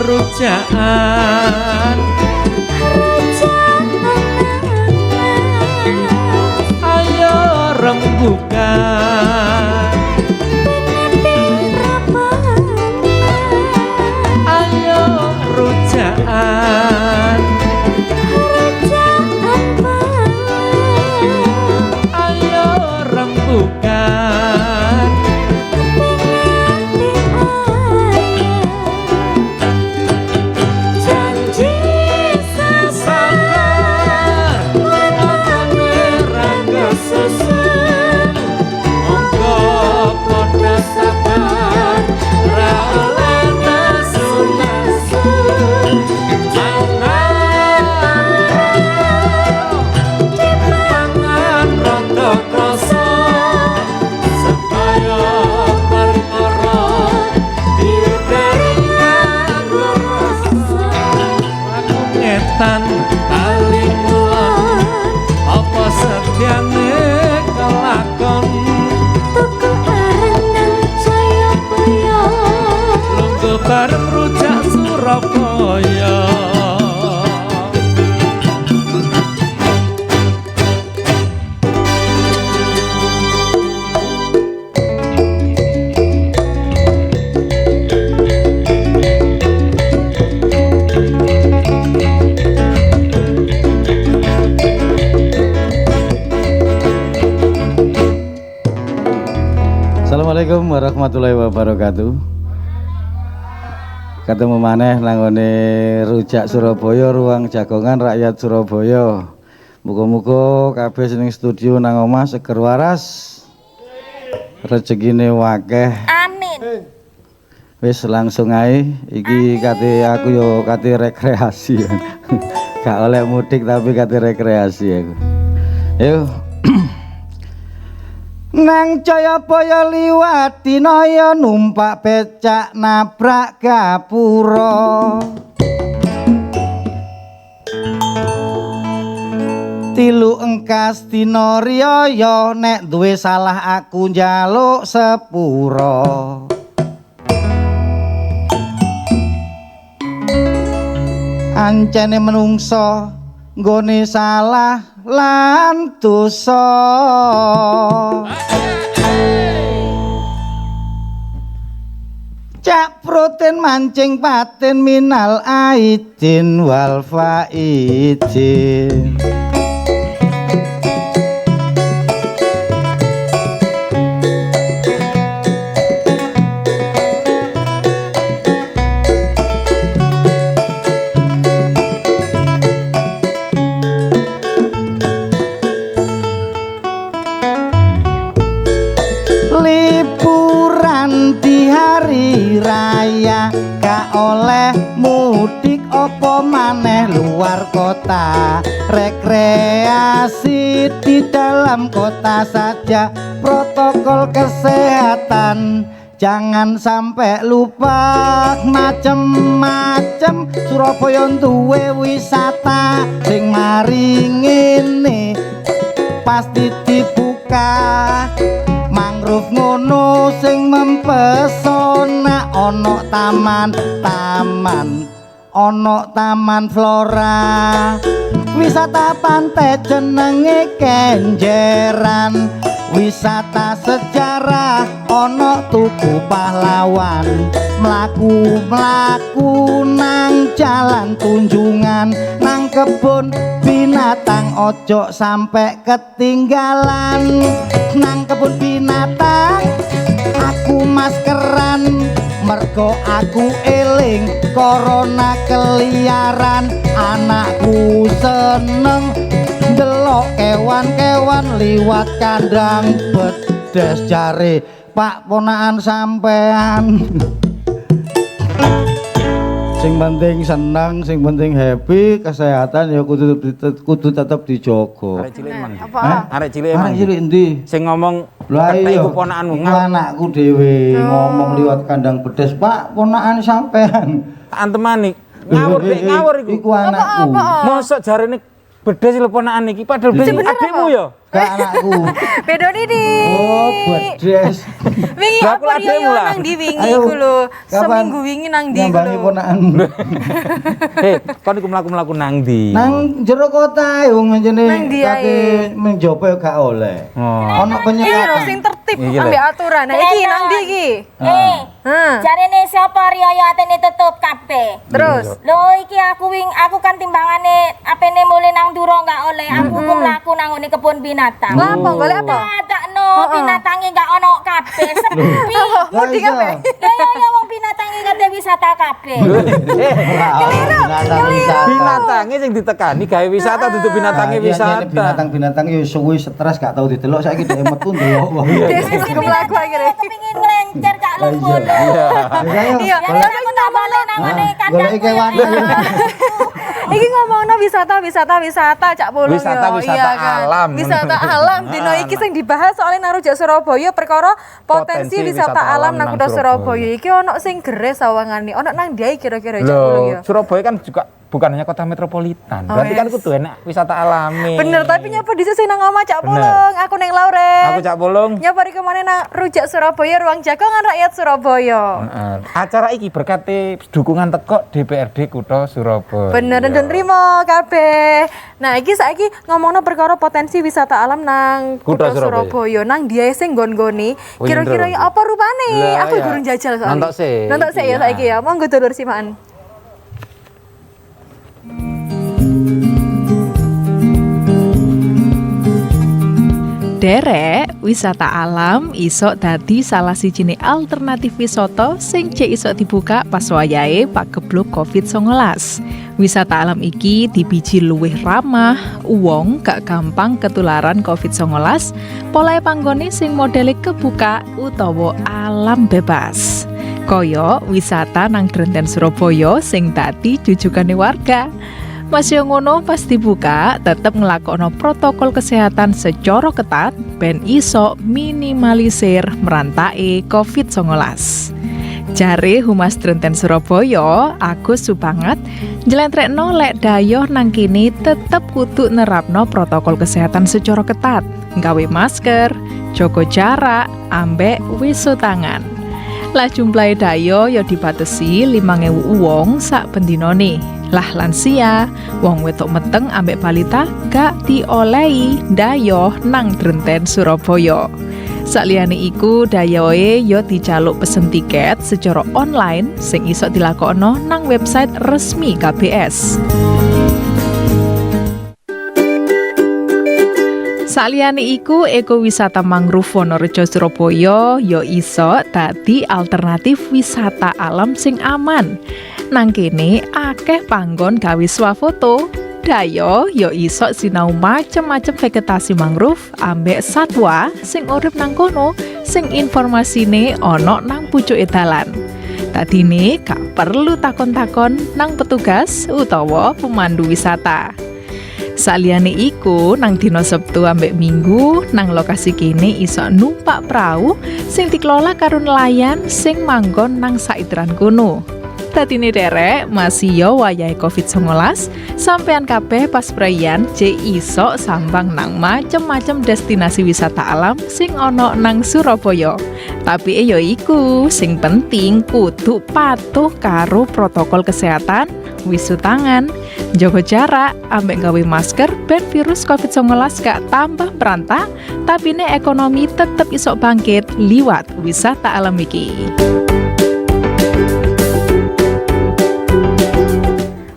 rujaan ayo rembukan ayo rujaan ayo rembukan bareng rujak Surabaya. Assalamualaikum warahmatullahi wabarakatuh. Ketemu maneh nanggone rujak Surabaya, ruang jagongan rakyat Surabaya. Muga-muga kabeh sing studio nang omah seger waras. Rezekine wakeh. Amin. Wis langsung ae iki kate aku yo kate rekreasi. Gak oleh mudik tapi kate rekreasi aku. Yo. Nang Jayabaya liwat dinaya numpak becak nabrak gapura. Tilu engkas dina riyaya nek duwe salah aku njaluk sepura. Ancene menungso nggone salah lan dosa. Cak proten mancing paten minal aidin wal faidin. Raya gak oleh mudik opo maneh luar kota, rekreasi di dalam kota saja, protokol kesehatan jangan sampai lupa. Macem-macem Surabaya duwe wisata sing mari ngene pasti dibuka. Mangrove ngono sing mempesona, ono taman-taman, ono taman flora. Wisata pantai jenenge Kenjeran, wisata sejarah ono Tugu Pahlawan. Mlaku-mlaku nang jalan Tunjungan, nang kebun binatang ojo sampai ketinggalan. Nang kebun binatang aku maskeran, mergo aku eling corona keliaran. Anakku seneng ndelok kewan-kewan liwat kandang bedes, jare Pak ponakan sampean. Sing penting senang, sing penting happy, kesehatan ya kudu tetep dijogo. Arek cilik emang. Arek cilik emang. Arek cilik endi? Sing ngomong lha iya iku ponakanmu. Anakku dhewe ngomong liwat kandang bedes, Pak, ponakan sampean. Antemani ngawur dek ngawur iku. Iku anakku. Mosok jarene bedes lho ponakan iki padahal adikmu ya. Gak anakku. Bedoni di. Oh, bedes. Wingi Lah, aku apa lagi yo mulai. nang di wingi Ayo, iku lho. kapan Seminggu wingi nang di iku nyambangi lho. ponakanmu. Kon iku mlaku-mlaku nang ndi? Nang jero kota ae wong Nang njene ndi kate ae? menjopo ya gak oleh. Oh. Ono Iya lho penyekatan. sing tertib Iki lho. ambek aturan. Nah iki nang ndi iki? Jarene sapa riyo atene tutup kabeh. Terus Lho iki aku kan timbangane apene mulih nang Duro gak oleh. Aku ku mlaku nang ngene kebun binatang. lah apa golek apa? Adakno binatange gak ono kabeh sepi. Mudik Lah, apa? iya. Ya wong binatange kate wisata kabeh. Binatangnya sing ditekani gawe wisata duduk binatangnya wisata. Binatang-binatang yo suwi stres gak tau didelok saiki dhek metu ndelok wae. Sing mlaku akhirnya. Kepengin nglencer gak lumpur. Iya, Ya aku tak balik nang ngene Golek kewan. iki ngomongno wisata Cak Pulung yo. Wisata alam. Wisata alam dino iki sing dibahas soalnya nang Rujak Surabaya perkara potensi wisata alam nang Kutha Surabaya. Iki ono sing geres sawangane. Ono nang ndi kira-kira Cak Pulung yo. Loh, Surabaya kan juga bukan hanya kota metropolitan. Berarti kan kudu enak wisata alami. Bener, tapi nyapa dhisik sing nang omah Cak Bener. Pulung. Aku ning Lauren. Aku Cak Pulung. Nyapa iki kemana nang Rujak Surabaya, Ruang Jagongan Rakyat Surabaya. Acara iki berkati dukungan teko DPRD Kutha Surabaya. Bener dan terima kabeh. Nah, iki saiki ngomongno perkara potensi wisata alam nang Kutha Kutha Surabaya. Nang dia sing nggon-nggoni, Oh, kira-kira iya, ya apa rupane? Lah, Aku iya. durung jajal soalnya. Nonton sih. Nonton sih ya Iya. saiki ya. Monggo dulur simaan. Derek, wisata alam isok dadi salah sijine alternatif wisata sing cek isok dibuka pas wayahe pakebluk Covid-19. Wisata alam iki dibiji luwih ramah, wong gak gampang ketularan Covid-19, polahe panggone sing modele kebuka utawa alam bebas. Kaya wisata nang Drenten Surabaya sing dadi jujugane warga. Masih ngono pas dibuka tetep ngelakokno protokol kesehatan secara ketat ben iso minimalisir merantake Covid-19. Jare Humas Drenten Surabaya, Agus Supangat, njlentrekno lek dayoh nang kene tetep kudu nerapno protokol kesehatan secara ketat, nggawe masker, jaga jarak, ambek wisu tangan. Lah jumlahe dayo ya dibatesi 5.000 wong sak bendinone. Lah lansia, wong wedok meteng ambek balita gak diolehi dayoh nang Drenten Surabaya. Saliyane iku dayoe ya dijaluk pesen tiket secara online sing iso dilakokno nang website resmi KBS. Saliyane iku ekowisata mangrove Wonorejo Surabaya ya iso dadi alternatif wisata alam sing aman. Nang kene akeh panggon gawe swafoto. Dayo ya iso sinau macem-macem vegetasi mangrove ambek satwa sing urip nang kono sing informasine ana nang pucuke dalan. Tadine gak perlu takon-takon nang petugas utawa pemandu wisata. Saliyane iku nang dina Sabtu ambek Minggu nang lokasi kene iso numpak perahu sing dikelola karo nelayan sing manggon nang saiteran kono. Dadine derek masih yo wayahe Covid-19 sampean kabeh pas perayaan je iso sambang nang macem-macem destinasi wisata alam sing ana nang Surabaya. Tapi yo iku sing penting kudu patuh karo protokol kesehatan, wisu tangan, jaga jarak, ambek gawe masker ben virus Covid-19 gak tambah merantah, tapi ne ekonomi tetep iso bangkit liwat wisata alam iki.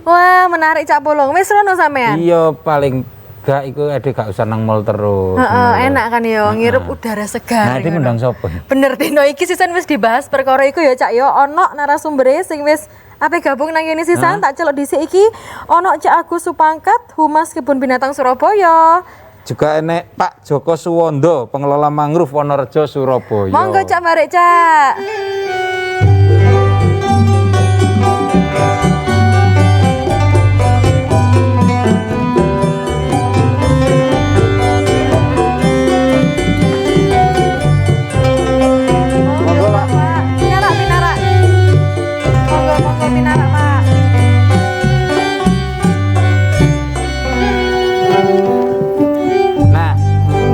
Wah, menarik Cak Pulung. Wis rono sampean. Iya paling gak iku ade gak usah nang mall terus. Heeh, enak kan ya ngirup udara segar. Nah, iki ngundang sapa? Bener dino iki sisan wis dibahas perkara iku ya Cak ya ono narasumbere sing wis ape gabung nang kene sisan tak celok dhisik iki ono Cak Agus Supangkat Humas Kebun Binatang Surabaya. Juga enek Pak Joko Suwondo, pengelola mangrove Wonorejo Surabaya. Monggo Cak barek Cak. Monggo, Pak. Pinarak. Monggo pinarak, Pak.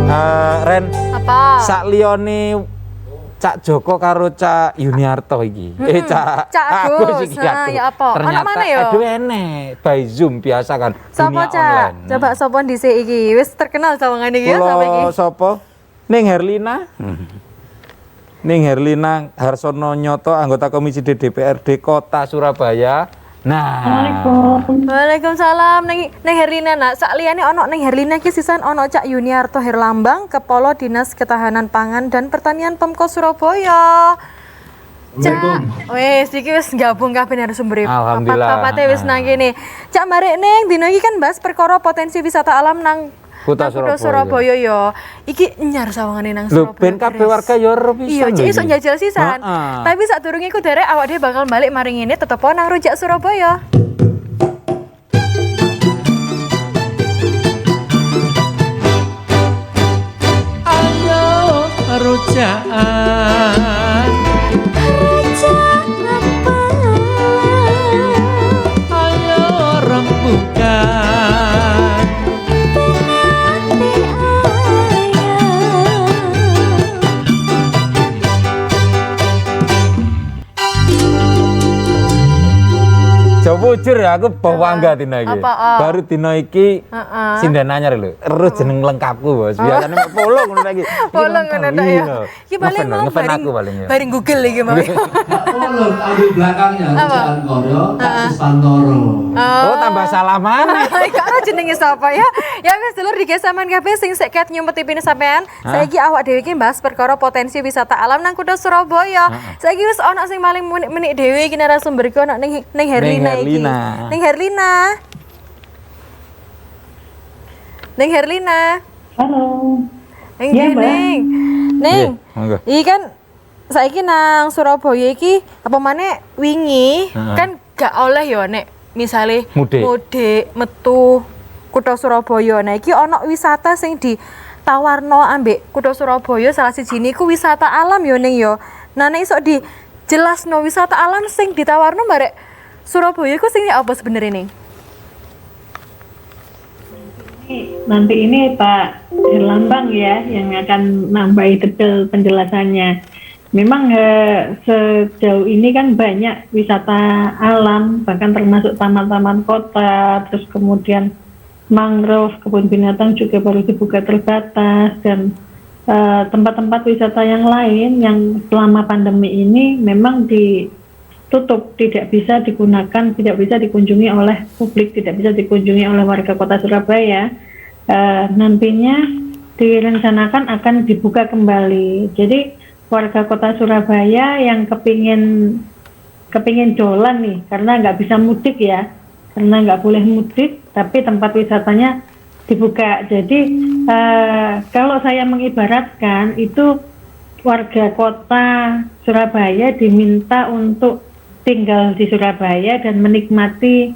Nah, Ren, Apa? sak sak liyane Cak Joko karo Cak Yuniarto iki. Cak Agus iki nah, aduh. ya apa ono Ternyata mana ya aduh enek by Zoom biasa kan. sapa dunia Cak online. coba sapa dhisik iki wis terkenal sawangane iki ya sapa iki Kula sapa? Ning Herlina. Ning Herlina Harsono Nyoto, anggota Komisi DPRD Kota Surabaya. Nah, Waalaikumsalam neng Herlina nak sakliyane ono neng Herlina ki sisan ono Cak Yuniarto Herlambang Kepala Dinas Ketahanan Pangan dan Pertanian Pemkot Surabaya. Cak, wes iki wis gabung kabeh narasumber. Alhamdulillah. Papate wis nang kene. Cak barek ning dino iki kan bahas perkara potensi wisata alam nang Kota Surabaya ya. Iki nyar sawangane nang lho Surabaya. ben kabeh warga yo ero Iya, pisan. cik lho iso iki. njajal sisan. Heeh. Tapi sadurunge iku derek awak dhewe bakal balik maring ngene tetep nang Rujak Surabaya. Ayo rujakan ayo rembukan Jujur ya aku bangga dina iki. Apa, Baru dina iki Heeh. sinden anyar lho. Terus jeneng lengkapku, Bos. Biasane mek polo ngono lagi. Polo ngono tok ya. Iki paling mau ngefan aku paling ya. Baring Google iki mau. Ulur ambil belakangnya Jalan Koryo, Kak Suspantoro. Oh, tambah salaman. Karo jenenge sapa ya? Ya wis dulur digesaman kabeh sing sek ket nyumpet ipine sampean. Saiki awak dhewe iki bahas perkara potensi wisata alam nang Kota Surabaya. Saiki wis ana sing maling menik dhewe iki narasumber iki ana ning Herlina iki. Ning Herlina. Ning Herlina. Halo. Ning Iya, Mbak. Ning. Nggih, monggo. Iki kan saiki nang Surabaya iki apa maneh wingi kan gak oleh ya nek misale mudik metu Kutha Surabaya. Nah iki ana wisata sing ditawarno ambek Kutha Surabaya salah sijine iku wisata alam ya ning ya. Nah nek iso dijelasno wisata alam sing ditawarno barek Surabaya iku sing apa sebenarnya ning? Nanti ini Pak Herlambang ya yang akan nambahi detail penjelasannya. Memang sejauh ini kan banyak wisata alam, bahkan termasuk taman-taman kota, terus kemudian mangrove, kebun binatang juga baru dibuka terbatas, dan tempat-tempat wisata yang lain yang selama pandemi ini memang ditutup, tidak bisa digunakan, tidak bisa dikunjungi oleh publik, tidak bisa dikunjungi oleh warga Kota Surabaya. Nantinya direncanakan akan dibuka kembali. Jadi warga Kota Surabaya yang kepingin dolan nih, karena nggak bisa mudik ya, karena nggak boleh mudik, tapi tempat wisatanya dibuka. Jadi kalau saya mengibaratkan itu warga Kota Surabaya diminta untuk tinggal di Surabaya dan menikmati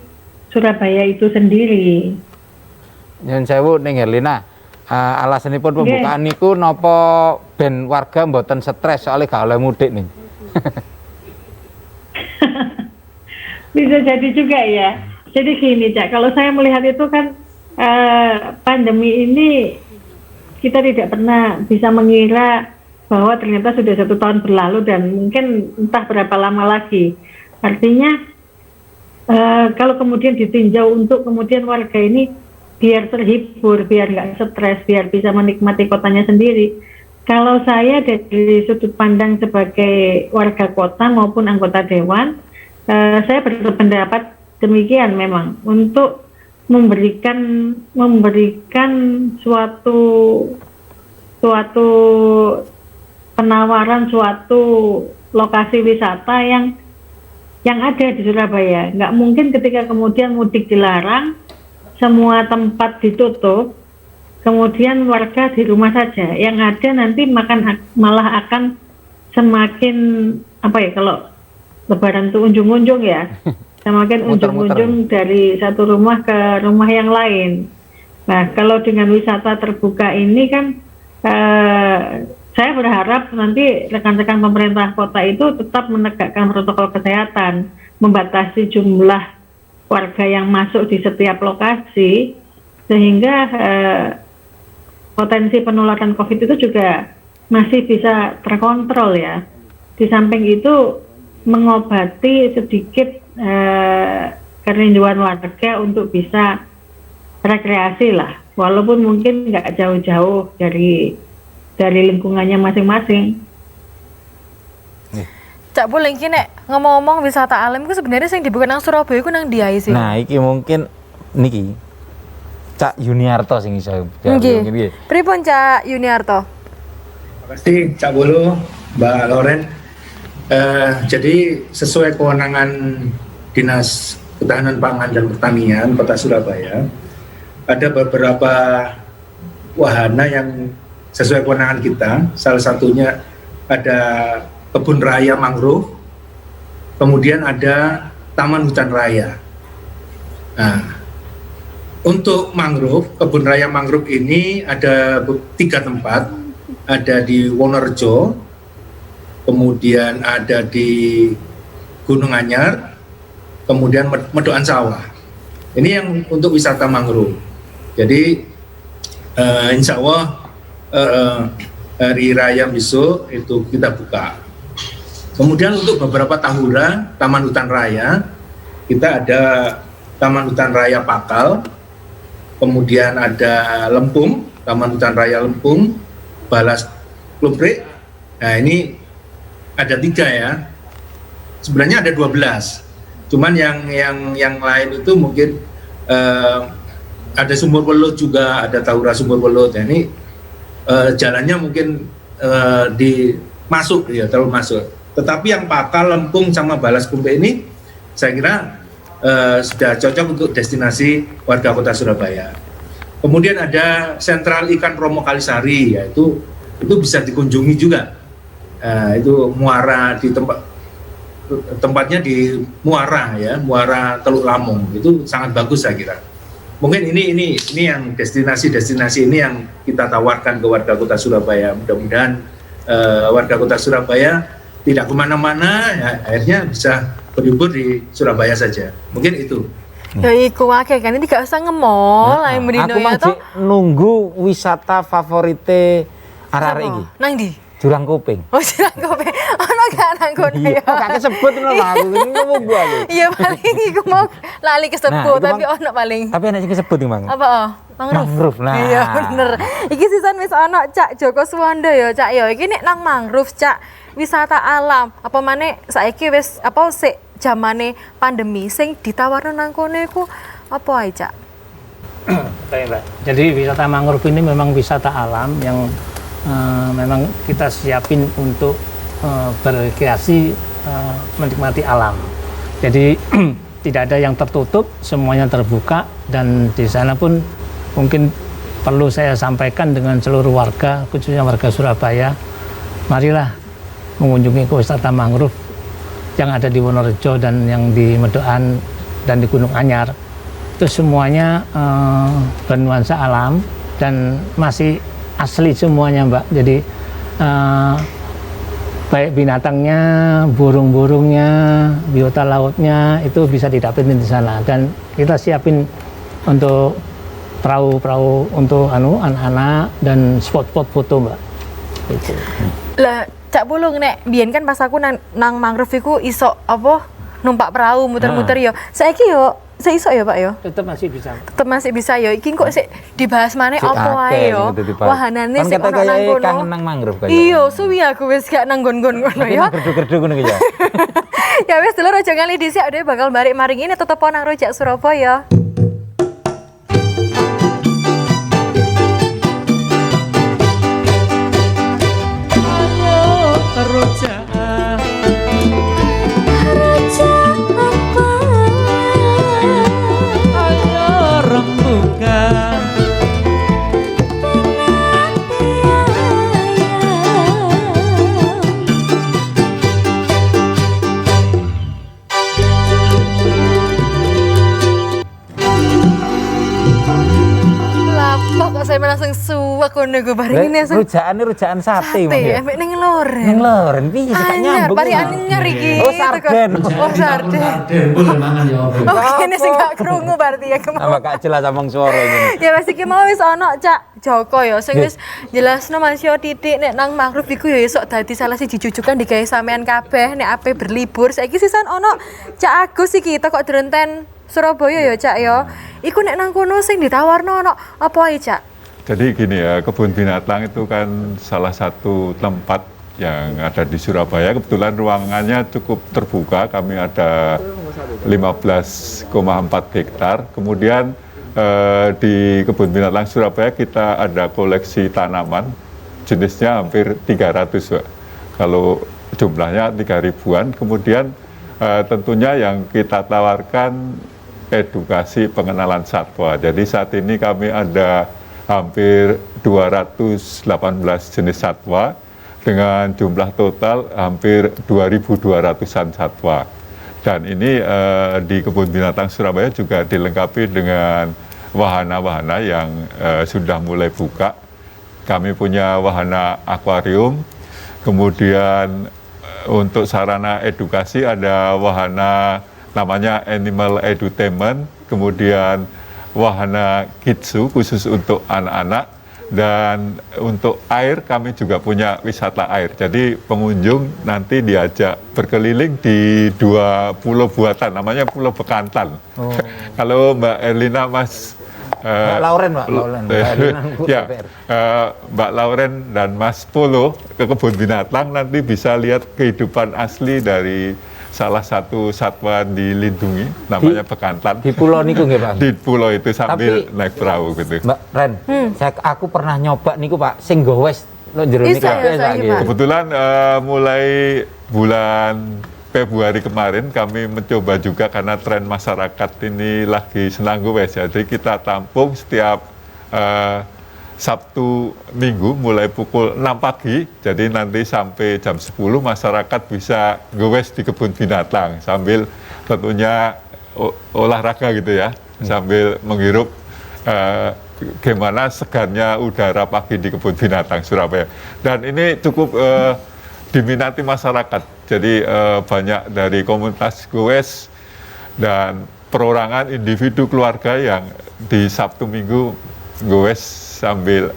Surabaya itu sendiri. Nyun sewu ning Herlina. Alasanipun pembukaan niku napa ben warga mboten stres soalnya gak oleh mudik nih. Bisa jadi juga ya. Jadi gini Cak, kalau saya melihat itu kan pandemi ini kita tidak pernah bisa mengira bahwa ternyata sudah 1 tahun berlalu dan mungkin entah berapa lama lagi. Artinya kalau kemudian ditinjau untuk kemudian warga ini biar terhibur, biar nggak stres, biar bisa menikmati kotanya sendiri. Kalau saya dari sudut pandang sebagai warga kota maupun anggota dewan, saya berpendapat demikian memang untuk memberikan suatu penawaran suatu lokasi wisata yang ada di Surabaya. Nggak mungkin ketika kemudian mudik dilarang, semua tempat ditutup, kemudian warga di rumah saja. Yang ada nanti malah akan semakin kalau Lebaran itu unjung-unjung ya, semakin unjung-unjung dari satu rumah ke rumah yang lain. Nah kalau dengan wisata terbuka ini kan saya berharap nanti rekan-rekan pemerintah kota itu tetap menegakkan protokol kesehatan, membatasi jumlah warga yang masuk di setiap lokasi, sehingga potensi penularan COVID itu juga masih bisa terkontrol ya. Di samping itu mengobati sedikit kerinduan warga untuk bisa rekreasi lah, walaupun mungkin nggak jauh-jauh dari lingkungannya masing-masing. Cak boleh iki nek ngomong-ngomong wisata alam itu sebenarnya sing dibuka nang Surabaya iku nang ndi ae sih? Nah, iki mungkin niki Cak Yuniarto sing iso. Nggih. Pripun Cak Yuniarto? Terima kasih Cak Bolo, Mbak Loren. Jadi sesuai kewenangan Dinas Ketahanan Pangan dan Pertanian Kota Surabaya, ada beberapa wahana yang sesuai kewenangan kita. Salah satunya ada kebun raya mangrove, kemudian ada taman hutan raya. Nah, untuk mangrove, kebun raya mangrove ini ada 3 tempat, ada di Wonorejo, kemudian ada di Gunung Anyar, kemudian Medokan Sawah. Ini yang untuk wisata mangrove. Jadi insya Allah hari raya besok itu kita buka. Kemudian untuk beberapa tahura taman hutan raya, kita ada Taman Hutan Raya Pakal, kemudian ada Lempung, Taman Hutan Raya Lempung, Balas Klumprik. Nah ini ada 3 ya. Sebenarnya ada 12. Cuman yang lain itu mungkin ada Sumur Welut juga, ada Tahura Sumur Welut. Nah, ini jalannya mungkin terlalu masuk. Tetapi yang Pakal, Lempung sama Balas Klumprik ini saya kira sudah cocok untuk destinasi warga Kota Surabaya. Kemudian ada Sentral Ikan Romo Kalisari, yaitu itu bisa dikunjungi juga. Itu muara di tempatnya di Muara ya, Muara Teluk Lamong, itu sangat bagus saya kira. Mungkin ini yang destinasi ini yang kita tawarkan ke warga Kota Surabaya. Mudah-mudahan warga Kota Surabaya tidak kemana-mana, ya, akhirnya bisa berlibur di Surabaya saja. Mungkin itu. Ya iku akeh kan, ini gak usah nge-mall ae mrino ya to. Aku nunggu wisata favorite arek-arek iki. Nang ndi? Jurang Kuping. Oh, Jurang Kuping. Ono gak nang kono ya? Kok gak kesebut ngono lho aku. Ini ngomong gua lho. Iya paling iku mau lali kesebut tapi ono paling. Tapi enak sing kesebut iki, Mang. Apa? Mangrove. Nah. Iya bener. Iki sisan wis ono Cak Joko Suwanda ya, Cak ya. Iki nek nang mangrove, Cak, wisata alam. Apa maneh saiki wis sik zamane pandemi sing ditawarno nang kono iku apa ae, Cak? Baik, Mbak. Jadi wisata mangrove ini memang wisata alam yang memang kita siapin untuk berrekreasi, menikmati alam. Jadi tidak ada yang tertutup, semuanya terbuka, dan di sana pun mungkin perlu saya sampaikan dengan seluruh warga, khususnya warga Surabaya, marilah mengunjungi wisata mangrove yang ada di Wonorejo dan yang di Medokan dan di Gunung Anyar. Itu semuanya bernuansa alam dan masih asli semuanya, Mbak. Jadi baik binatangnya, burung-burungnya, biota lautnya itu bisa didapetin di sana, dan kita siapin untuk perahu-perahu untuk anak-anak dan spot-spot foto, Mbak. Gitu. Lah, Cak Pulung nek biyen kan pas aku nang mangrove iku iso apa numpak perahu muter-muter yo. Saiki yo seiso ya Pak yo? Tetap masih bisa. Tetap masih bisa yo. Iki kok sik dibahas maneh apa ae yo. Wahanane sik ono nang kono. Kangen nang mangrove kaya. Iya, suwi aku wis gak nang nggon-nggon ngono ya. Gerdu-gerdu ngono ya. Ya wis dulur aja ngali dhisik dhewe bakal balik maring ini tetep nang Rojak Surabaya. Rojak apa? ayo rembukan Kok saya langsung suwek kono go bareng ini Rujakan sate Mas ya. Ambek ning loren. Ning loren piye gak nyambung. Pari anyar iki. Oh, sarden. Oh, sarden. Boleh mangan ya. Oh, kene sing gak krungu berarti ya kemau. Tambah gak jelas omong suara ini. Ya wis iki mau wis ono Cak Joko ya sing wis jelasno Mas yo titik nek nang mangrove iku ya esuk dadi salah siji jujukan digawe sampean kabeh nek ape berlibur. Saiki sisan ono Cak Agus iki kok direnten Surabaya ya Cak ya. Iku nek nang kono sing ditawarno ono apa ae Cak? Jadi gini ya, kebun binatang itu kan salah satu tempat yang ada di Surabaya. Kebetulan ruangannya cukup terbuka, kami ada 15,4 hektar. Kemudian di kebun binatang Surabaya kita ada koleksi tanaman, jenisnya hampir 300 Pak. Kalau jumlahnya 3.000-an. Kemudian tentunya yang kita tawarkan edukasi pengenalan satwa. Jadi saat ini kami ada hampir 218 jenis satwa dengan jumlah total hampir 2.200-an satwa. Dan ini di Kebun Binatang Surabaya juga dilengkapi dengan wahana-wahana yang sudah mulai buka. Kami punya wahana akuarium, kemudian untuk sarana edukasi ada wahana namanya Animal Edutainment, kemudian wahana Kidsu khusus untuk anak-anak. Dan untuk air kami juga punya wisata air. Jadi pengunjung nanti diajak berkeliling di 2 pulau buatan, namanya Pulau Bekantan. Oh. Kalau Mbak Erlina, Mas Mbak Lauren, Mbak Lauren. Ya, Mbak Lauren dan Mas Polo ke kebun binatang nanti bisa lihat kehidupan asli dari salah satu satwa dilindungi namanya bekantan. Di pulau niku nggih Pak. Di pulau itu sambil naik perahu gitu. Mbak Ren, aku pernah nyoba niku Pak sing gowes lo jero niku. Kebetulan mulai bulan Februari kemarin kami mencoba juga karena tren masyarakat ini lagi senang gowes. Jadi kita tampung setiap Sabtu Minggu mulai pukul 6 pagi, jadi nanti sampai jam 10 masyarakat bisa gowes di kebun binatang sambil tentunya olahraga gitu ya, sambil menghirup gimana segarnya udara pagi di kebun binatang Surabaya. Dan ini cukup diminati masyarakat, jadi banyak dari komunitas gowes dan perorangan individu keluarga yang di Sabtu Minggu gowes sambil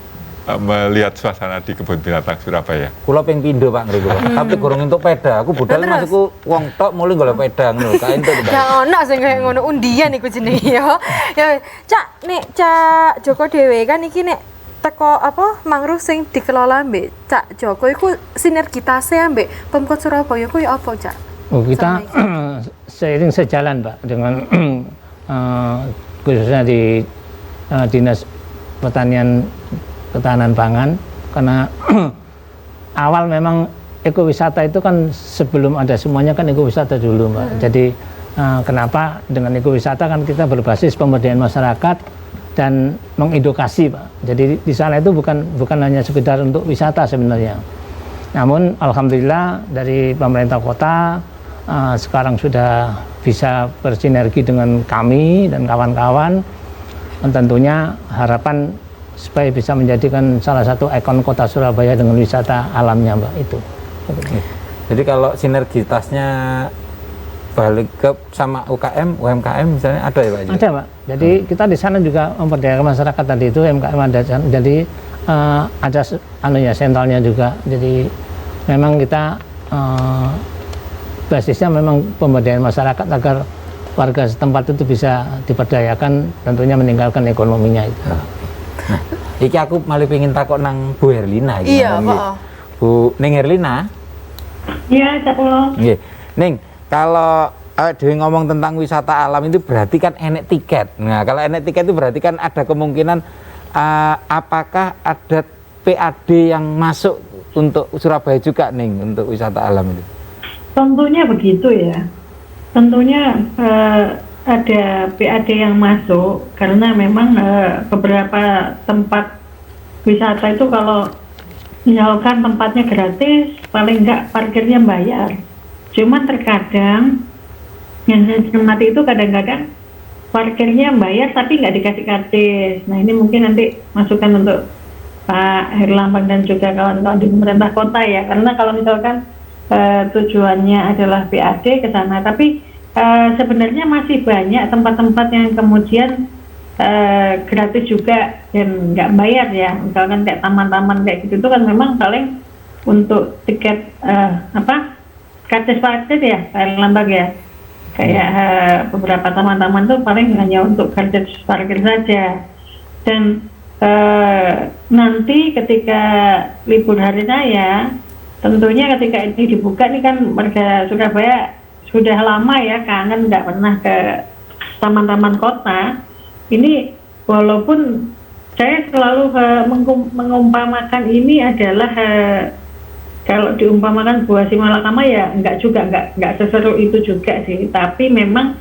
melihat suasana di kebun binatang Surabaya. Kula ping pindho Pak ngriku. Tapi gorong entuk peda. Aku budal masukku wong tok mulih golek peda ngono. Kae entuk Pak. Gak ono sing kaya ngono undian iku jenenge ya. Ya Cak, nek Cak Joko dhewe kan iki nek teko apa mangrove sing dikelola mbek Cak Joko iku sinergitase ambek Pemkot Surabaya ku ya apa Cak? Oh, kita seiring sejalan Pak dengan khususnya di Dinas Ketahanan Pangan, karena awal memang ekowisata itu kan sebelum ada semuanya kan ekowisata dulu Mbak. Jadi kenapa dengan ekowisata kan kita berbasis pemberdayaan masyarakat dan mengedukasi Pak. Jadi di sana itu bukan hanya sekedar untuk wisata sebenarnya. Namun alhamdulillah dari pemerintah kota sekarang sudah bisa bersinergi dengan kami dan kawan-kawan. Tentunya harapan supaya bisa menjadikan salah satu ikon kota Surabaya dengan wisata alamnya Mbak itu. Jadi kalau sinergitasnya balik ke sama UMKM misalnya ada ya Pak? Ada Pak. Jadi kita di sana juga memberdayakan masyarakat tadi itu UMKM ada. Jadi ada sentralnya juga. Jadi memang kita basisnya memang pemberdayaan masyarakat agar warga setempat itu bisa diberdayakan, tentunya meninggalkan ekonominya itu. Nah, iki aku malah pengen takut nang Bu Herlina. Iya, Pak. Bu Ning Herlina. Iya, Cak Pulo. Nggih. Ning, kalau Dewi ngomong tentang wisata alam itu berarti kan enek tiket. Nah, kalau enek tiket itu berarti kan ada kemungkinan apakah ada PAD yang masuk untuk Surabaya juga Ning untuk wisata alam itu? Tentunya begitu ya. Tentunya ada PAD yang masuk karena memang beberapa tempat wisata itu kalau misalkan tempatnya gratis, paling enggak parkirnya bayar. Cuma terkadang yang saya cermati itu kadang-kadang parkirnya bayar tapi nggak dikasih karcis. Nah ini mungkin nanti masukan untuk Pak Herlambang dan juga kawan-kawan di pemerintah kota ya, karena kalau misalkan tujuannya adalah PAD ke sana, tapi sebenarnya masih banyak tempat-tempat yang kemudian gratis juga dan nggak bayar ya. Misalkan kayak taman-taman kayak gitu itu kan memang paling untuk tiket karcis ya, air lambat ya. Kayak beberapa taman-taman tuh paling hanya untuk karcis parkir saja. Dan nanti ketika libur hari raya, tentunya ketika ini dibuka nih kan warga Surabaya sudah lama ya kangen nggak pernah ke taman-taman kota. Ini walaupun saya selalu mengumpamakan ini adalah kalau diumpamakan buah si malakama ya nggak seseru itu juga sih, tapi memang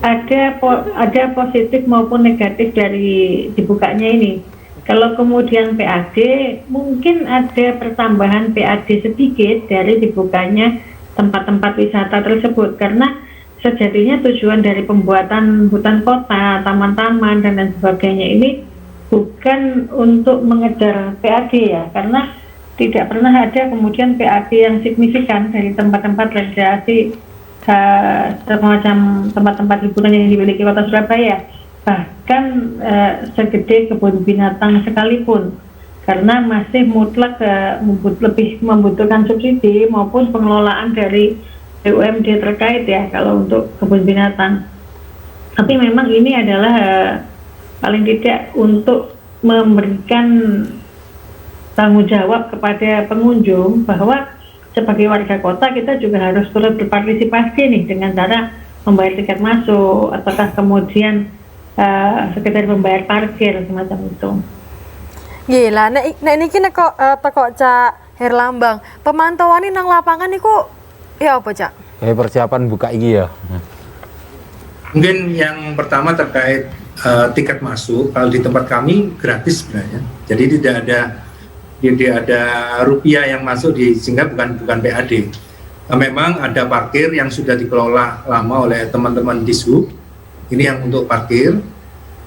ada positif maupun negatif dari dibukanya ini. Kalau kemudian PAD, mungkin ada pertambahan PAD sedikit dari dibukanya tempat-tempat wisata tersebut, karena sejatinya tujuan dari pembuatan hutan kota, taman-taman dan lain sebagainya ini bukan untuk mengejar PAD ya, karena tidak pernah ada kemudian PAD yang signifikan dari tempat-tempat rekreasi semacam tempat-tempat hiburan yang dimiliki Kota Surabaya, bahkan segede kebun binatang sekalipun, karena masih mutlak lebih membutuhkan subsidi maupun pengelolaan dari BUMD terkait ya kalau untuk kebun binatang. Tapi memang ini adalah paling tidak untuk memberikan tanggung jawab kepada pengunjung bahwa sebagai warga kota kita juga harus turut berpartisipasi nih dengan cara membayar tiket masuk ataukah kemudian sekedar membayar parkir semacam itu. Gila, nek niki kok teko Cak Herlambang, pemantauan nang lapangan niku ya apa Cak? Persiapan buka iki ya. Mungkin yang pertama terkait tiket masuk, kalau di tempat kami gratis sebenarnya. Jadi tidak ada rupiah yang masuk sehingga bukan PAD. Memang ada parkir yang sudah dikelola lama oleh teman-teman Dishub. Ini yang untuk parkir.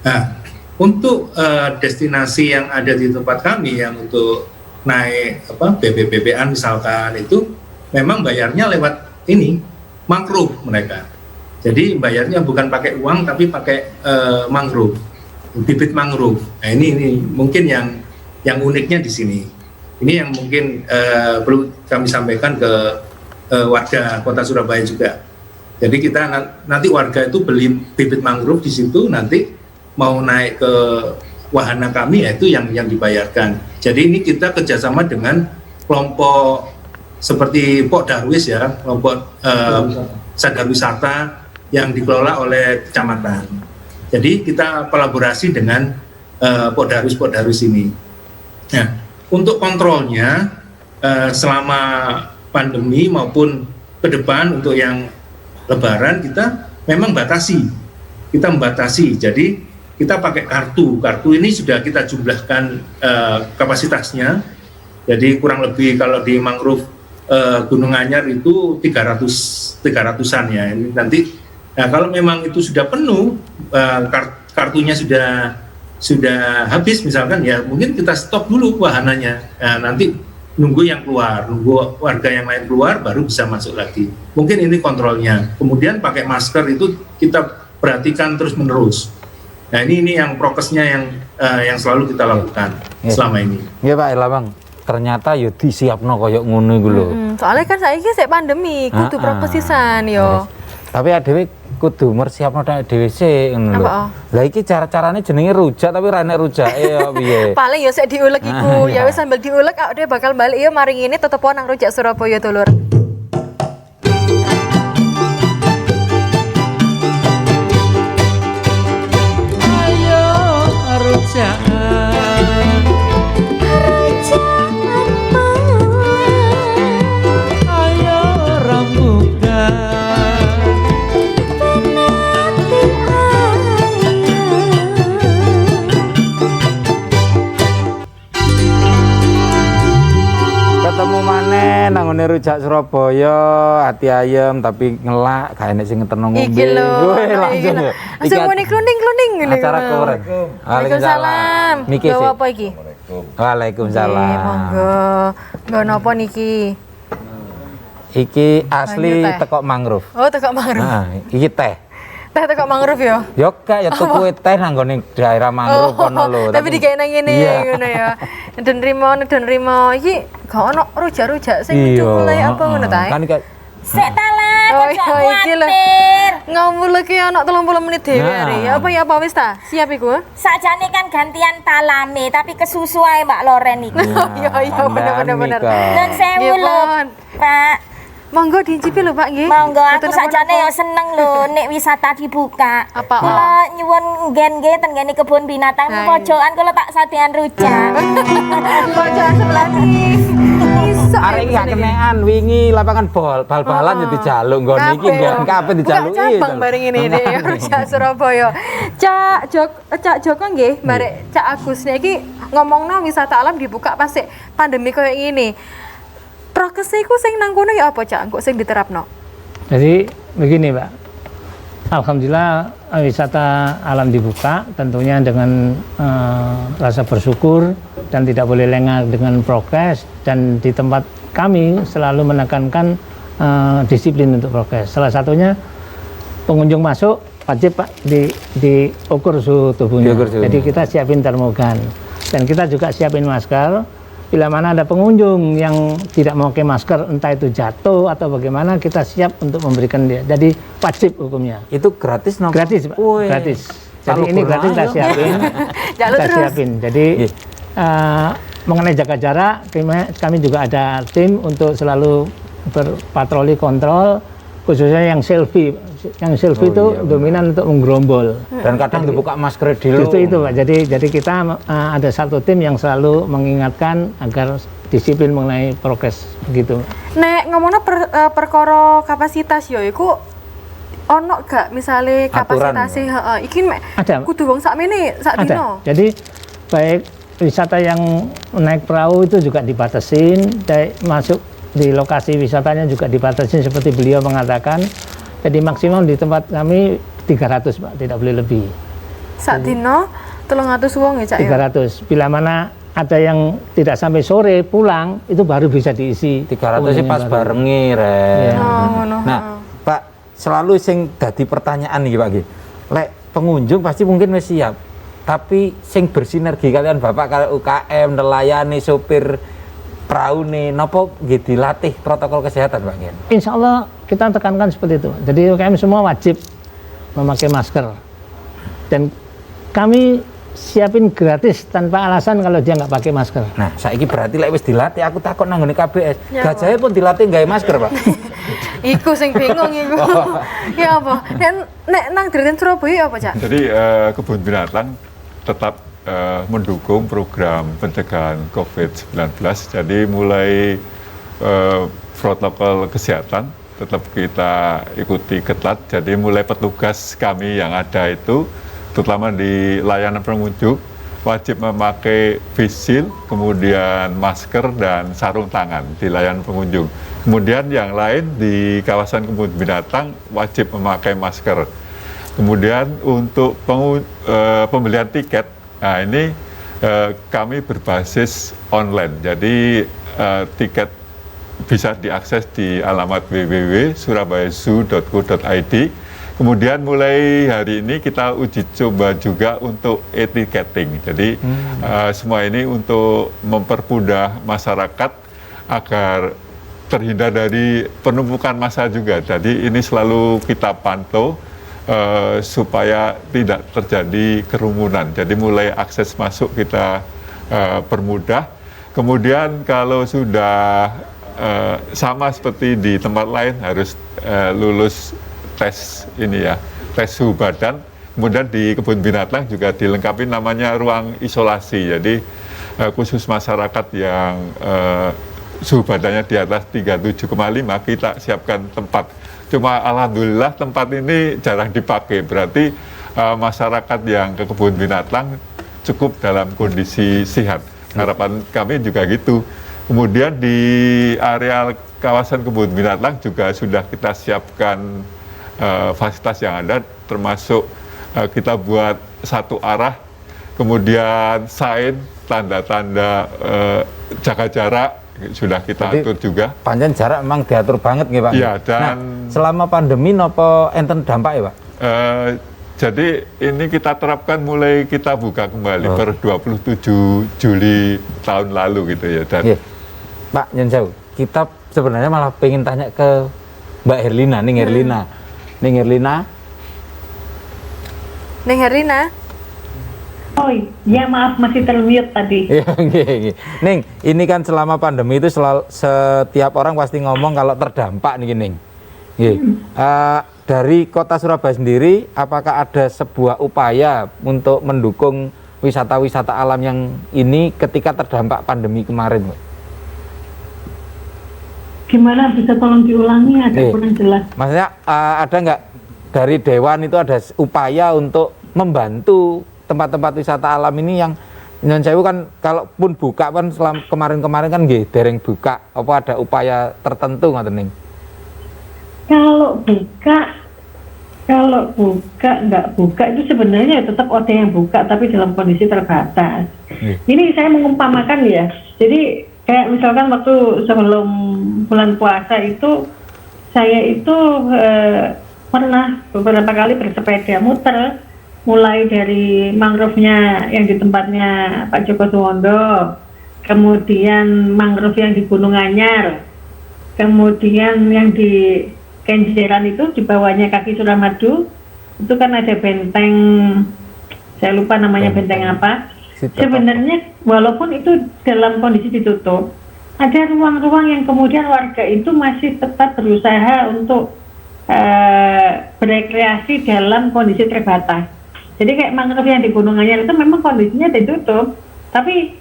Nah, untuk destinasi yang ada di tempat kami yang untuk naik BB-BB-an misalkan itu memang bayarnya lewat ini mangrove mereka. Jadi bayarnya bukan pakai uang tapi pakai mangrove, bibit mangrove. Nah ini mungkin yang uniknya di sini. Ini yang mungkin perlu kami sampaikan ke warga Kota Surabaya juga. Jadi kita nanti warga itu beli bibit mangrove di situ, nanti mau naik ke wahana kami ya itu yang dibayarkan. Jadi ini kita kerjasama dengan kelompok seperti Pok Darwis ya, kelompok sadar wisata yang dikelola oleh kecamatan. Jadi kita kolaborasi dengan Pok Darwis ini. Nah, untuk kontrolnya selama pandemi maupun ke depan untuk yang Lebaran kita memang kita membatasi. Jadi kita pakai kartu ini sudah kita jumlahkan kapasitasnya. Jadi kurang lebih kalau di mangrove Gunung Anyar itu 300-an ya. Ini nanti kalau memang itu sudah penuh, kartunya sudah habis misalkan ya mungkin kita stop dulu wahananya. Nanti nunggu yang keluar, nunggu warga yang lain keluar baru bisa masuk lagi. Mungkin ini kontrolnya. Kemudian pakai masker itu kita perhatikan terus-menerus. Nah ini yang prokesnya yang selalu kita lakukan selama ini. Iya Pak Herlambang, ternyata ya disiapno koyo ngono iku lho. Soalnya kan saiki sik pandemi, kudu prokes sisan yo. Tapi adewe kudu mersiapno dhewe sik ngono lho. Lah iki cara-carane jenenge rujak tapi ra enek rujake ya piye. Paling ya sik diulek iku. Ya wis sambil diulek awake dhewe bakal balik ya mari ngene tetep nang rujak Surabaya dulur. Ayo rujak ketemu maneh nang ngene rujak Surabaya, ati ayam tapi ngelak, gak enek sing ngeteno ngombe. Iki lho. Langsung ya. Langsung muni kluning-kluning ngene. Acara keren. Waalaikumsalam. Niki Gawa apa iki? Waalaikumsalam. Monggo. Nggo napa niki? Iki asli teko mangrove. Oh, teko mangrove. Nah, iki teh. Teh kok mangrove ya? Ya gak ya tuku teh nang nggone daerah mangrove kono lho. Tapi dikene nang ngene Iya. ngono ya. Den rimo iki gak ono rujak-rujak sing cukule apa ngono ta? Kan Sik ta lah, Oh, kok iya, iki lho. kuwatir. Ngomul iki ono 30 menit dhewe Nah. hari. Apa ya apa wis ta? Siap iku? Sakjane kan gantian talame, tapi kesusu ae Mbak Loren iki. Iya bener. Dan sewu Nggih, lho, Pon. Pak. Monggo diicipi lho Pak nggih. Monggo aku Mboten sakjane napa-napa. ya seneng lho nek wisata dibuka. Apa? Kula nyuwun nggen-nggen ten ngene kebun binatang Nah, pojokan kula tak sadean rujak. Pojok sebelah iki. Iso. arek iki gak kenean wingi lapangan bal-balan yo dijaluk nggon iki nggon kabeh dijaluki. Cabang bareng ini deh, Rujak Surabaya. Cak Joko nggih, barek Cak Agus niki ngomongno wisata alam dibuka pas sik pandemi koyo ngene. Prokes iku sing nang kono ya apa, Cak? Engko sing diterapno. Jadi begini, Mbak. Alhamdulillah wisata alam dibuka tentunya dengan rasa bersyukur dan tidak boleh lengah dengan prokes, dan di tempat kami selalu menekankan disiplin untuk prokes. Salah satunya pengunjung masuk wajib Pak diukur suhu tubuhnya. Jadi kita siapin termogan dan kita juga siapin masker. Bila mana ada pengunjung yang tidak memakai masker, entah itu jatuh atau bagaimana, kita siap untuk memberikan dia. Jadi wajib hukumnya. Itu gratis no? Gratis, Pak. Gratis. Jadi ini gratis kita siapin. Kita siapin. Jadi mengenai jaga jarak, kami juga ada tim untuk selalu berpatroli kontrol, khususnya yang selfie. Yang selfie itu dominan untuk menggerombol. Dan kadang dibuka masker dulu. Justru itu Pak. Jadi kita ada satu tim yang selalu mengingatkan agar disiplin mengenai prokes begitu. Nek ngomongno perkara kapasitas yo iku ono gak misale kapasitasé heeh iki ada. Kudu wong sakmene sak dino. Jadi baik wisata yang naik perahu itu juga dibatasin, masuk di lokasi wisatanya juga dibatasin seperti beliau mengatakan. Jadi maksimum di tempat kami 300 Pak, tidak boleh lebih. Sak dino 300 wong ya, Cak ya. 300. Bila mana ada yang tidak sampai sore pulang, itu baru bisa diisi. 300 sih pas barengi, Ren. Nah, Pak, selalu sing dadi pertanyaan nih Pak nggih. Lek pengunjung pasti mungkin wis siap. Tapi sing bersinergi kalian Bapak kalian UKM, nelayani sopir perahu nih, nopo nggih dilatih protokol kesehatan Pak nggih? Insya Allah kita tekankan seperti itu. Jadi UKM semua wajib memakai masker. Dan kami siapin gratis tanpa alasan kalau dia nggak pakai masker. Nah, saiki berarti lek wis dilatih, aku takut nang ngene KBS. Ya, Gajahnya pun dilatih nggawe masker, Pak. Iku sing bingung iku. Ya apa? Nek nang Driten Surabaya apa, Cak? Jadi kebun binatang tetap mendukung program pencegahan COVID-19. Jadi mulai protokol kesehatan tetap kita ikuti ketat. Jadi mulai petugas kami yang ada itu, terutama di layanan pengunjung, wajib memakai face shield, kemudian masker dan sarung tangan di layanan pengunjung. Kemudian yang lain di kawasan kebun binatang wajib memakai masker. Kemudian untuk pembelian tiket, nah ini kami berbasis online. Jadi tiket bisa diakses di alamat www.surabayazoo.co.id. Kemudian mulai hari ini kita uji coba juga untuk e-ticketing. Jadi semua ini untuk mempermudah masyarakat agar terhindar dari penumpukan massa juga. Jadi ini selalu kita pantau supaya tidak terjadi kerumunan. Jadi mulai akses masuk kita permudah. Kemudian kalau sudah sama seperti di tempat lain harus lulus tes ini ya, tes suhu badan. Kemudian di kebun binatang juga dilengkapi namanya ruang isolasi. Jadi khusus masyarakat yang suhu badannya di atas 37,5 kita siapkan tempat. Cuma alhamdulillah tempat ini jarang dipakai. Berarti masyarakat yang ke kebun binatang cukup dalam kondisi sehat. Harapan kami juga gitu. Kemudian di area kawasan kebun binatang juga sudah kita siapkan fasilitas yang ada, termasuk kita buat satu arah, kemudian sign, tanda-tanda jaga jarak sudah kita atur juga. Panjang jarak memang diatur banget nih Pak. Iya, dan nah, selama pandemi nopo enten dampak ya Pak? Jadi ini kita terapkan mulai kita buka kembali per 27 Juli tahun lalu gitu ya. Dan Pak Nyun kita sebenarnya malah pengen tanya ke Mbak Herlina, Ning Herlina. Ning Herlina. Neng Herlina. Oh iya maaf masih termute tadi. Ning, ini kan selama pandemi itu setiap orang pasti ngomong kalau terdampak nih Ning. Dari Kota Surabaya sendiri, apakah ada sebuah upaya untuk mendukung wisata-wisata alam yang ini ketika terdampak pandemi kemarin? Gimana bisa tolong diulangi, agak kurang jelas. Maksudnya ada nggak dari Dewan itu ada upaya untuk membantu tempat-tempat wisata alam ini yang Nyun Sewu kan kalaupun buka kan kemarin-kemarin kan nggih dereng buka, apa ada upaya tertentu ngoten ning? Kalau buka nggak buka itu sebenarnya tetap ada yang buka tapi dalam kondisi terbatas. Ini saya mengumpamakan ya. Jadi kayak misalkan waktu sebelum bulan puasa itu saya itu pernah beberapa kali bersepeda muter mulai dari mangrove-nya yang di tempatnya Pak Joko Suwondo, kemudian mangrove yang di Gunung Anyar, kemudian yang di Kenjeran itu di bawahnya kaki Suramadu itu kan ada benteng, saya lupa namanya benteng apa. Sebenarnya walaupun itu dalam kondisi ditutup, ada ruang-ruang yang kemudian warga itu masih tetap berusaha untuk berekreasi dalam kondisi terbatas. Jadi kayak mangrove yang di Gunung Anyar itu memang kondisinya ditutup, tapi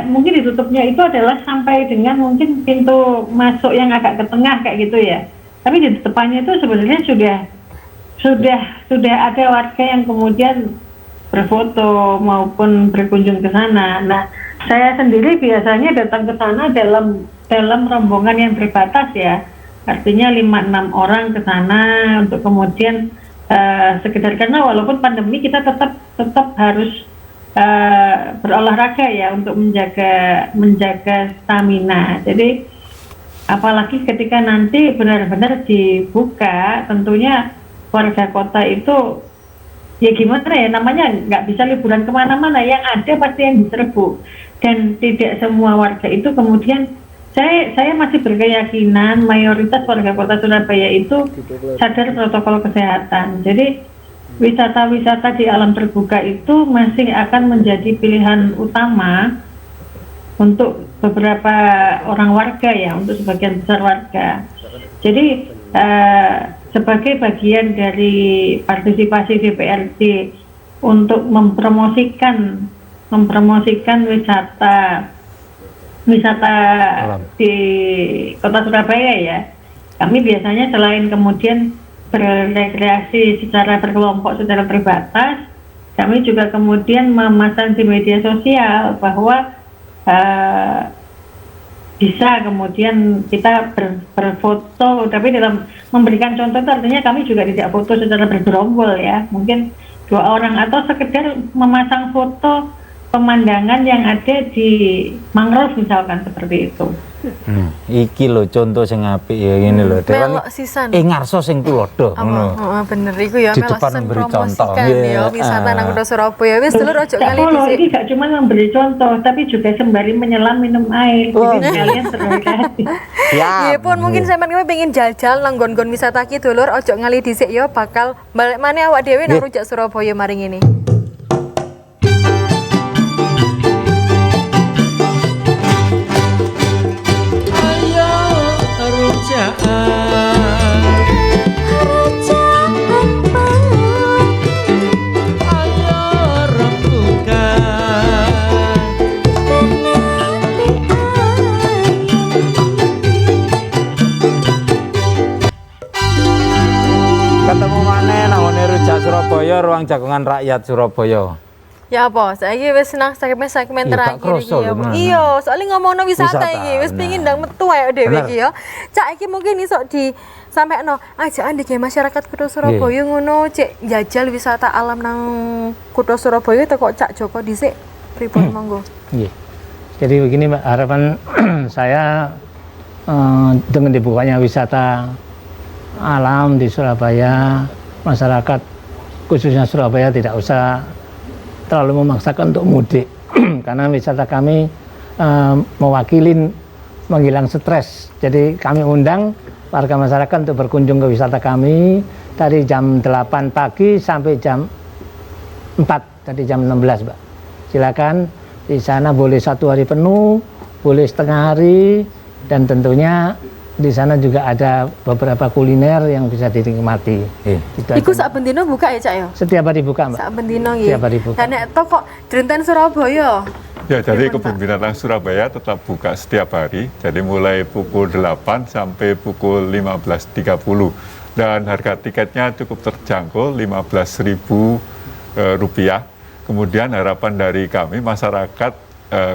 mungkin ditutupnya itu adalah sampai dengan mungkin pintu masuk yang agak ke tengah kayak gitu ya. Tapi di depannya itu sebenarnya sudah ada warga yang kemudian berfoto maupun berkunjung ke sana. Nah, saya sendiri biasanya datang ke sana dalam rombongan yang terbatas ya. Artinya 5-6 orang ke sana untuk kemudian sekedar karena walaupun pandemi kita tetap harus berolahraga ya untuk menjaga stamina. Jadi apalagi ketika nanti benar-benar dibuka, tentunya warga kota itu ya gimana ya, namanya nggak bisa liburan kemana-mana, yang ada pasti yang diserbu, dan tidak semua warga itu kemudian saya masih berkeyakinan mayoritas warga kota Surabaya itu sadar protokol kesehatan. Jadi wisata-wisata di alam terbuka itu masih akan menjadi pilihan utama untuk beberapa orang warga ya, untuk sebagian besar warga. Jadi sebagai bagian dari partisipasi DPRD untuk mempromosikan wisata di Kota Surabaya ya, kami biasanya selain kemudian berrekreasi secara berkelompok secara terbatas, kami juga kemudian memasang di media sosial bahwa bisa kemudian kita berfoto, tapi dalam memberikan contoh itu artinya kami juga tidak foto secara bergerombol ya, mungkin 2 orang atau sekedar memasang foto pemandangan yang ada di mangrove misalkan seperti itu. Iki lho contoh sing apik ya ngene lho. Melok sisan. Ngarso sing tulodo ngono. Heeh, bener iku ya, Di melok depan sisan memberi contoh. ya wisata nang Kota Surabaya. Wis dulur ojo kali dhisik. Ini gak cuma memberi contoh, tapi juga sembari menyelam minum air. Jadi kalian berrekreasi. Ya pun mungkin sampean kowe pengen jajal nang nggon-nggon wisata ki dulur, ojo ngali dhisik ya, bakal balik maneh awak dhewe nang Rujak Surabaya mari ngene. Ketemu maneh nang Rujak Surabaya, ruang jagongan rakyat Surabaya. Ya apa? Saiki wis nang segmen terakhir iki ya. Iya, soalnya ngomongno wisata iki, wis pengin ndang metu ae dhewe iki ya. Cak iki mungkin iso di sampekno ajaan iki masyarakat Kota Surabaya ngono, cek jajal wisata alam nang Kota Surabaya teko Cak Joko dhisik. Pripun monggo? Nggih. Jadi begini Mbak, harapan saya dengan dibukanya wisata alam di Surabaya masyarakat khususnya Surabaya tidak usah terlalu memaksakan untuk mudik karena wisata kami mewakili menghilang stres. Jadi kami undang warga masyarakat untuk berkunjung ke wisata kami dari jam 8 pagi sampai jam 4, tadi jam 16, Mbak. Silakan, di sana boleh 1 hari penuh, boleh setengah hari, dan tentunya di sana juga ada beberapa kuliner yang bisa dinikmati. Iku sak bendino buka ya, Cak ya? Setiap hari buka, Mbak. Sak bendino nggih. Setiap hari buka. Dan nek to kok Drenten Surabaya. Ya, jadi Kebun Binatang Surabaya tetap buka setiap hari. Jadi mulai pukul 8 sampai pukul 15.30. Dan harga tiketnya cukup terjangkau, Rp15.000. Kemudian harapan dari kami masyarakat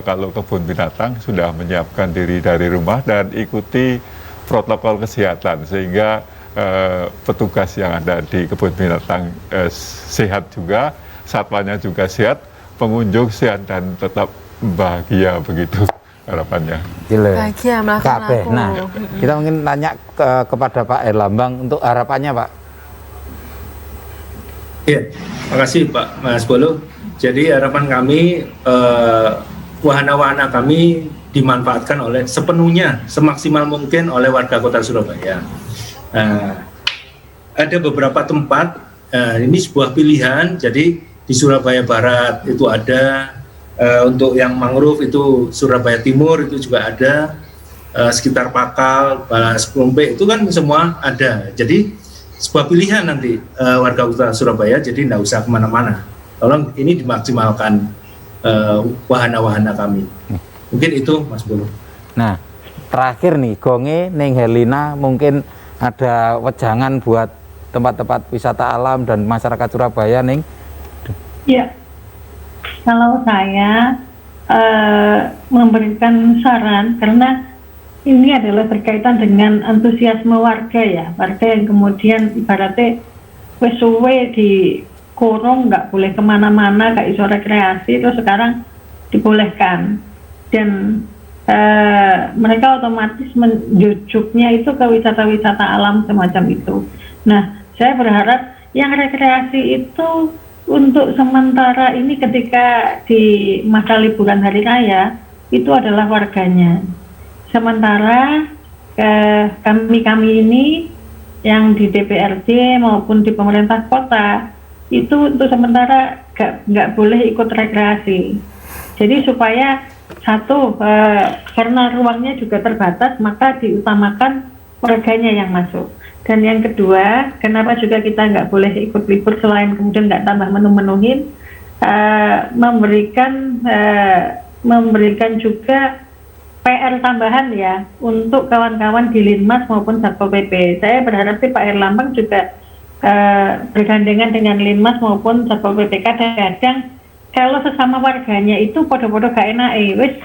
kalau Kebun Binatang sudah menyiapkan diri dari rumah dan ikuti protokol kesehatan sehingga petugas yang ada di Kebun Binatang sehat juga, satwanya juga sehat, pengunjung sehat dan tetap bahagia, begitu harapannya. Bahagia melakukan. Nah, kita mungkin tanya kepada Pak Herlambang untuk harapannya, Pak. Iya, makasih Pak Mas Bolo. Jadi harapan kami wahana-wahana kami dimanfaatkan oleh sepenuhnya, semaksimal mungkin oleh warga Kota Surabaya. Ada beberapa tempat, ini sebuah pilihan. Jadi di Surabaya Barat itu ada, untuk yang mangrove itu Surabaya Timur itu juga ada, sekitar Pakal, Balas Klompe itu kan semua ada. Jadi sebuah pilihan nanti warga Kota Surabaya, jadi tidak usah kemana-mana. Tolong ini dimaksimalkan wahana-wahana kami. Mungkin itu Mas Bolo. Nah, terakhir nih, Gonge, Neng Herlina, mungkin ada wejangan buat tempat-tempat wisata alam dan masyarakat Surabaya, Neng? Ya, kalau saya memberikan saran, karena ini adalah berkaitan dengan antusiasme warga ya, warga yang kemudian ibaratnya wes suwe di kurung, nggak boleh kemana-mana, nggak iso rekreasi, terus sekarang dibolehkan. Dan mereka otomatis menjujuknya itu ke wisata-wisata alam semacam itu. Nah, saya berharap yang rekreasi itu untuk sementara ini ketika di masa liburan hari raya itu adalah warganya. Sementara kami ini yang di DPRD maupun di pemerintah kota itu untuk sementara nggak boleh ikut rekreasi. Jadi supaya satu, karena ruangnya juga terbatas, maka diutamakan warganya yang masuk. Dan yang kedua, kenapa juga kita nggak boleh ikut libur selain kemudian nggak tambah menu-menuhin, memberikan juga PR tambahan ya untuk kawan-kawan di Linmas maupun Satpol PP. Saya berharap sih Pak Herlambang juga bergandengan dengan Linmas maupun Satpol PP. Kadang-kadang kalau sesama warganya itu podo-podo gak enak, wis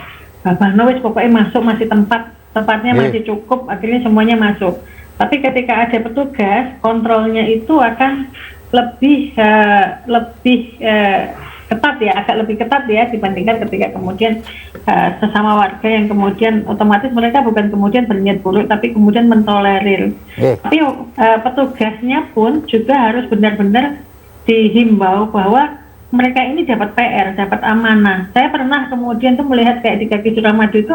babahno wis pokoknya masuk, masih tempatnya masih cukup, akhirnya semuanya masuk. Tapi ketika ada petugas, kontrolnya itu akan lebih ketat ya, agak lebih ketat ya dibandingkan ketika kemudian sesama warga yang kemudian otomatis mereka bukan kemudian berniat buruk tapi kemudian mentolerir. Tapi petugasnya pun juga harus benar-benar dihimbau bahwa mereka ini dapat PR, dapat amanah. Saya pernah kemudian tuh melihat kayak di kaki Suramadu itu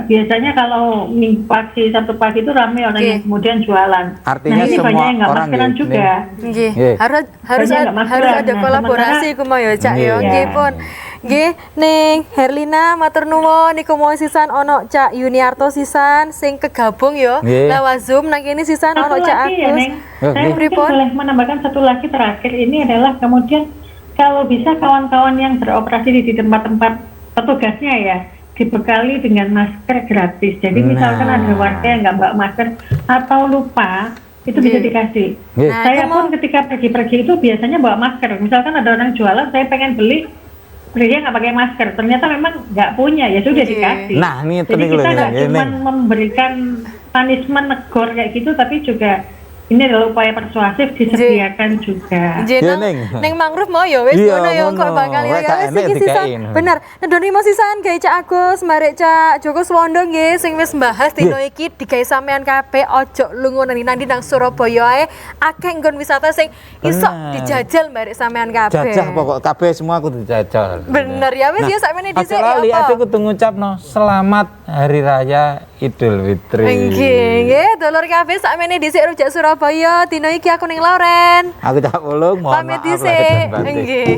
biasanya kalau minggu pagi, Sabtu pagi itu ramai orang yang kemudian jualan. Artinya nah, ini semua banyak yang nggak orang maskeran juga. Harus ada kolaborasi kumaha ya Cak ya. Nggih pun. Nggih, Neng Herlina matur nuwun niku mau sisan ono Cak Yuniarto sisan sing kegabung ya lewat Zoom nang kene sisan ono Cak Agus. Saya mungkin boleh menambahkan satu lagi terakhir, ini adalah kemudian kalau bisa kawan-kawan yang beroperasi di tempat-tempat petugasnya ya dibekali dengan masker gratis. Jadi misalkan ada warga yang nggak bawa masker atau lupa, itu bisa dikasih. Saya pun ketika pergi-pergi itu biasanya bawa masker. Misalkan ada orang jualan, saya pengen beli, dia nggak pakai masker. Ternyata memang nggak punya, ya sudah dikasih. Nah, ini jadi kita nggak cuma memberikan punishment negor kayak gitu, tapi juga ini adalah upaya persuasif disediakan juga. Neng mangrove mau ya wis ngono ya kok bakal ya wis iki sisan. Bener. Nedoni mau sisan gawe Cak Agus, marek Cak Joko Swondo nggih sing wis mbahas dino iki digawe sampean kabeh ojo lunga nanti nang Surabaya ae akeh nggon wisata sing iso dijajal marek sampean kabeh. Jajah pokok kabeh semua aku dijajal. Bener ya wis ya sakmene dhisik ya. Lali aku kudu ngucapno selamat Hari Raya Idul Fitri. Nggih, dulur kabeh sakmene dhisik rujak Surabaya. Dino iki aku ning Lauren. Aku Cak Pulung, mohon pamit maaf lahir dan dhisik. batin. Nggih.